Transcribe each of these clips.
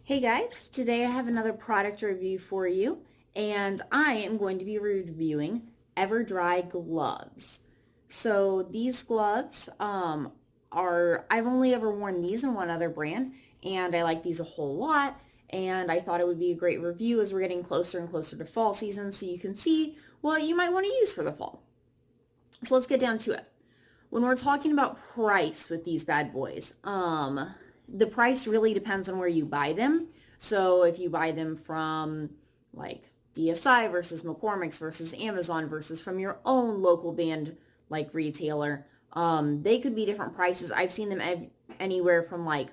Hey guys, today I have another product review for you, and I am going to be reviewing Ever-Dri gloves. So these gloves I've only ever worn these in one other brand, and I like these a whole lot, and I thought it would be a great review as we're getting closer and closer to fall season so you can see what you might want to use for the fall. So let's get down to it. When we're talking about price with these bad boys, the price really depends on where you buy them. So if you buy them from like DSI versus McCormick's versus Amazon versus from your own local band like retailer, they could be different prices. I've seen them anywhere from like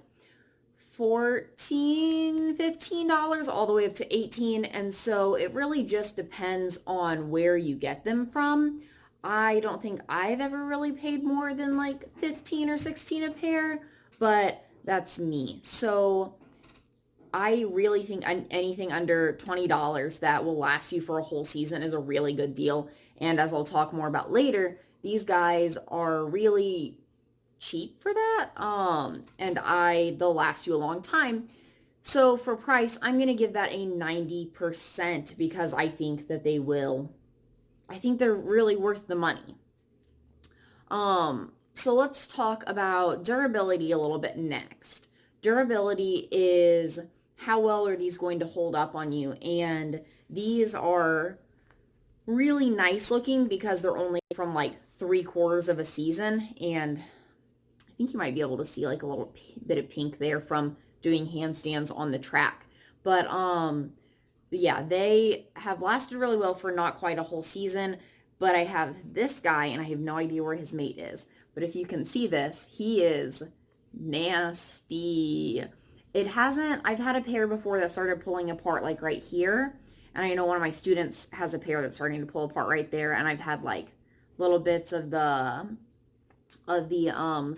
$14, $15 all the way up to $18. And so it really just depends on where you get them from. I don't think I've ever really paid more than like 15 or 16 a pair, but that's me. So I really think anything under $20 that will last you for a whole season is a really good deal. And as I'll talk more about later, these guys are really cheap for that. And they'll last you a long time. So for price, I'm going to give that a 90% because I think that they will. I think they're really worth the money. So let's talk about durability a little bit next. Durability is how well are these going to hold up on you? And these are really nice looking because they're only from like 3/4 of a season. And I think you might be able to see like a little bit of pink there from doing handstands on the track. But yeah, they have lasted really well for not quite a whole season, but I have this guy and I have no idea where his mate is. But if you can see this, he is nasty. I've had a pair before that started pulling apart like right here. And I know one of my students has a pair that's starting to pull apart right there. And I've had like little bits of the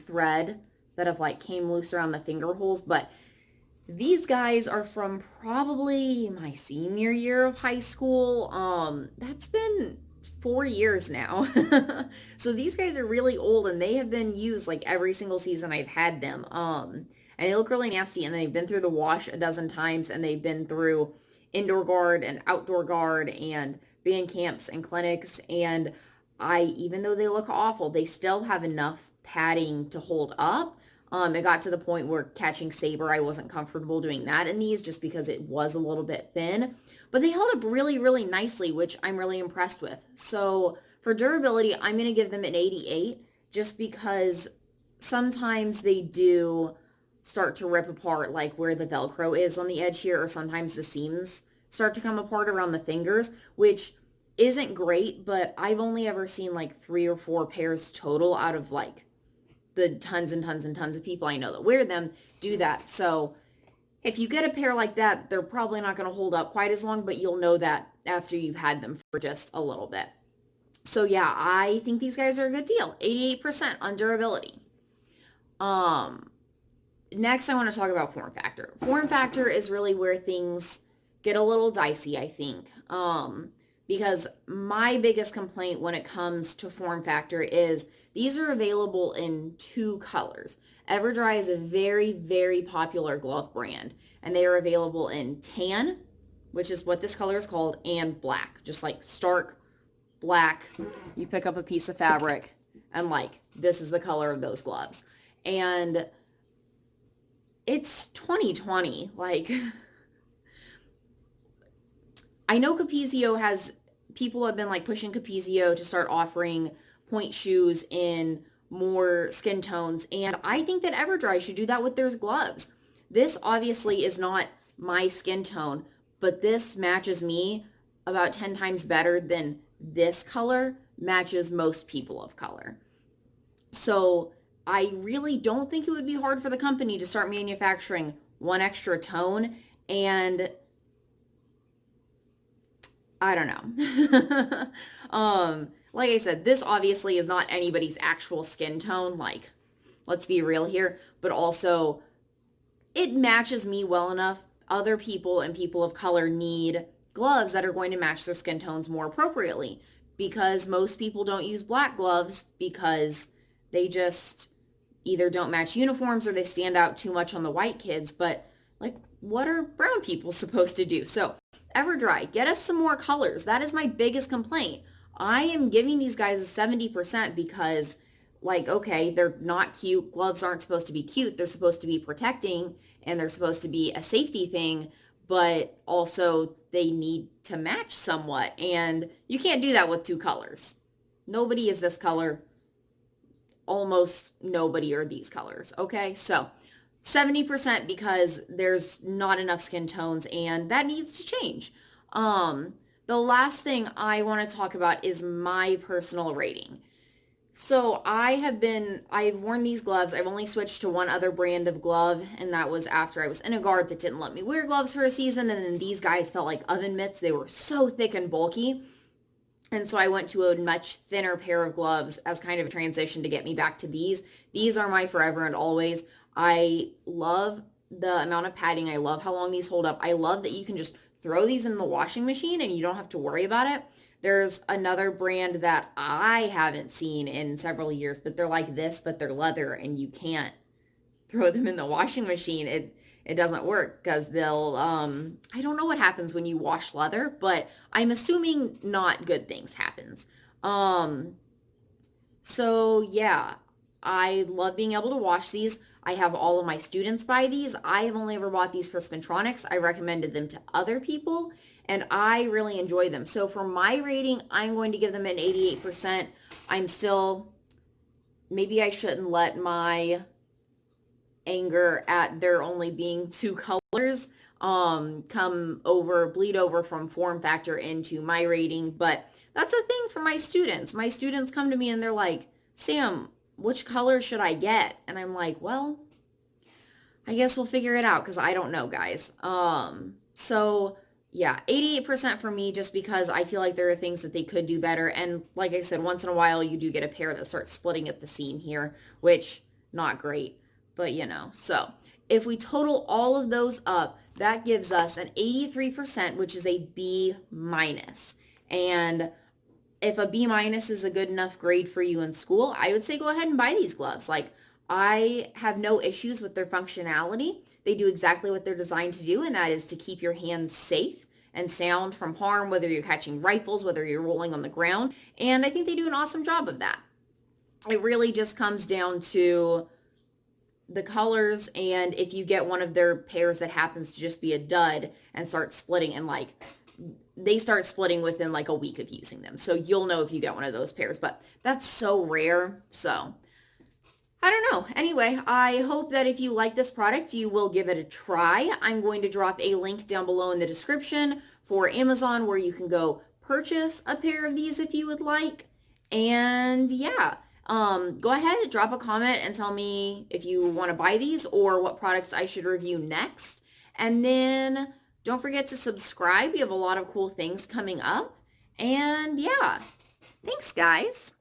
thread that have like came loose around the finger holes. But these guys are from probably my senior year of high school. That's been 4 years now. So these guys are really old and they have been used like every single season I've had them. And they look really nasty and they've been through the wash a dozen times and they've been through indoor guard and outdoor guard and band camps and clinics. And even though they look awful, they still have enough padding to hold up. It got to the point where catching saber, I wasn't comfortable doing that in these just because it was a little bit thin. But they held up really, really nicely, which I'm really impressed with. So for durability, I'm going to give them an 88 just because sometimes they do start to rip apart like where the Velcro is on the edge here, or sometimes the seams start to come apart around the fingers, which isn't great, but I've only ever seen like 3 or 4 pairs total out of like the tons and tons and tons of people I know that wear them do that. So if you get a pair like that, they're probably not going to hold up quite as long, but you'll know that after you've had them for just a little bit. So yeah, I think these guys are a good deal. 88% on durability. Next, I want to talk about form factor. Form factor is really where things get a little dicey, I think. Because my biggest complaint when it comes to form factor is these are available in 2 colors. Ever-Dri is a very, very popular glove brand, and they are available in tan, which is what this color is called, and black, just like stark black. You pick up a piece of fabric, and like, this is the color of those gloves. And it's 2020, like... I know people have been like pushing Capezio to start offering point shoes in more skin tones. And I think that Ever-Dri should do that with their gloves. This obviously is not my skin tone, but this matches me about 10 times better than this color matches most people of color. So I really don't think it would be hard for the company to start manufacturing one extra tone, and I don't know. Like I said, this obviously is not anybody's actual skin tone. Like, let's be real here. But also, it matches me well enough. Other people and people of color need gloves that are going to match their skin tones more appropriately. Because most people don't use black gloves because they just either don't match uniforms or they stand out too much on the white kids. But, like, what are brown people supposed to do? So Ever-Dri, get us some more colors. That is my biggest complaint. I am giving these guys a 70% because, like, okay, they're not cute. Gloves aren't supposed to be cute. They're supposed to be protecting and they're supposed to be a safety thing, but also they need to match somewhat. And you can't do that with two colors. Nobody is this color. Almost nobody are these colors. Okay, so 70% because there's not enough skin tones and that needs to change. The last thing I want to talk about is my personal rating. So I've worn these gloves. I've only switched to one other brand of glove, and that was after I was in a guard that didn't let me wear gloves for a season, and then these guys felt like oven mitts. They were so thick and bulky. And so I went to a much thinner pair of gloves as kind of a transition to get me back to these. These are my forever and always. I love the amount of padding. I love how long these hold up. I love that you can just throw these in the washing machine and you don't have to worry about it. There's another brand that I haven't seen in several years, but they're like this, but they're leather and you can't throw them in the washing machine. It doesn't work because they'll, I don't know what happens when you wash leather, but I'm assuming not good things happens. So yeah, I love being able to wash these. I have all of my students buy these. I have only ever bought these for Spintronics. I recommended them to other people and I really enjoy them. So for my rating, I'm going to give them an 88%. I'm still, maybe I shouldn't let my anger at there only being two colors bleed over from form factor into my rating. But that's a thing for my students. My students come to me and they're like, Sam, which color should I get? And I'm like, well, I guess we'll figure it out because I don't know, guys. So yeah, 88% for me just because I feel like there are things that they could do better. And like I said, once in a while you do get a pair that starts splitting at the seam here, which not great, but you know. So if we total all of those up, that gives us an 83%, which is a B minus. And if a B minus is a good enough grade for you in school, I would say go ahead and buy these gloves. Like, I have no issues with their functionality. They do exactly what they're designed to do, and that is to keep your hands safe and sound from harm, whether you're catching rifles, whether you're rolling on the ground. And I think they do an awesome job of that. It really just comes down to the colors, and if you get one of their pairs that happens to just be a dud and start splitting, and like they start splitting within like a week of using them. So you'll know if you get one of those pairs, but that's so rare. So I don't know. Anyway, I hope that if you like this product, you will give it a try. I'm going to drop a link down below in the description for Amazon where you can go purchase a pair of these if you would like. And yeah, go ahead, drop a comment and tell me if you want to buy these or what products I should review next. And then don't forget to subscribe. We have a lot of cool things coming up. And yeah, thanks guys.